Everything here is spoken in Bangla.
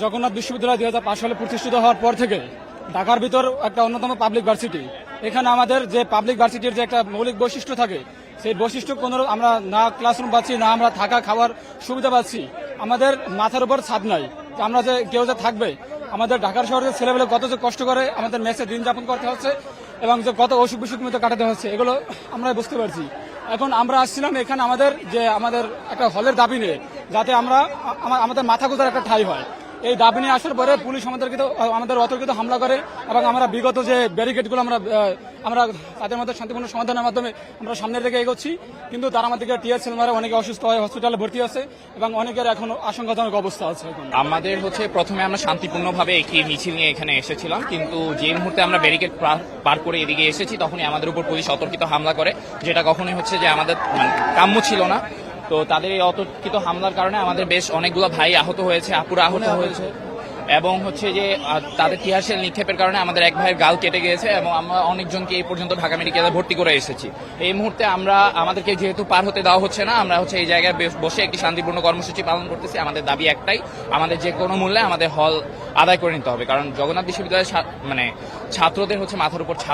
জগন্নাথ বিশ্ববিদ্যালয় 2005 সালে প্রতিষ্ঠিত হওয়ার পর থেকে ঢাকার ভিতর একটা অন্যতম পাবলিক ভার্সিটি। এখানে আমাদের যে পাবলিক ভার্সিটির যে একটা মৌলিক বৈশিষ্ট্য থাকে, সেই বৈশিষ্ট্য কোনো আমরা না ক্লাসরুম পাচ্ছি, না আমরা থাকা খাওয়ার সুবিধা পাচ্ছি। আমাদের মাথার উপর ছাদ নাই, আমরা যে কেউ যে থাকবে। আমাদের ঢাকার শহরের ছেলেবেলে কত যে কষ্ট করে আমাদের মেসে দিন যাপন করতে হচ্ছে এবং যে কত অসুখ বিসুখ মতো কাটাতে হচ্ছে, এগুলো আমরা বুঝতে পারছি। এখন আমরা আসছিলাম এখানে আমাদের একটা হলের দাবি নিয়ে, যাতে আমাদের মাথা গোজার একটা ঠাঁই হয়। এই দাবি নিয়ে আসার পরে পুলিশ আমাদের অতর্কিত হামলা করে এবং আমরা বিগত যে ব্যারিকেডগুলো আমরা তাদের মধ্যে শান্তিপূর্ণ সমাধানের মাধ্যমে আমরা সামনের দিকে এগোচ্ছি, কিন্তু তারা আমাদেরকে টিয়ার সেল মারে, অনেকে অসুস্থ হয়, হসপিটালে ভর্তি আছে এবং অনেকের এখন আশঙ্কাজনক অবস্থা আছে। এখন আমাদের প্রথমে আমরা শান্তিপূর্ণভাবে একটি মিছিল নিয়ে এখানে এসেছিলাম, কিন্তু যে মুহূর্তে আমরা ব্যারিকেড পার করে এদিকে এসেছি তখনই আমাদের উপর পুলিশ অতর্কিত হামলা করে, যেটা কখনোই যে আমাদের কাম্য ছিল না। তো তাদের এই অতর্কিত হামলার কারণে আমাদের বেশ অনেকগুলো ভাই আহত হয়েছে, আপুরা আহত হয়েছে এবং যে তাদের টিয়ারশেল নিক্ষেপের কারণে আমাদের এক ভাইয়ের গাল কেটে গিয়েছে এবং আমরা অনেকজনকে এই পর্যন্ত ঢাকা মেডিকেলে ভর্তি করে এসেছি। এই মুহূর্তে আমাদেরকে যেহেতু পার হতে দেওয়া হচ্ছে না, আমরা এই জায়গায় বসে একটি শান্তিপূর্ণ কর্মসূচি পালন করতেছি। আমাদের দাবি একটাই, আমাদের যে কোনো মূল্যে আমাদের হল আদায় করে নিতে হবে, কারণ জগন্নাথ বিশ্ববিদ্যালয়ের ছাত্রদের মাথার উপর ছাদ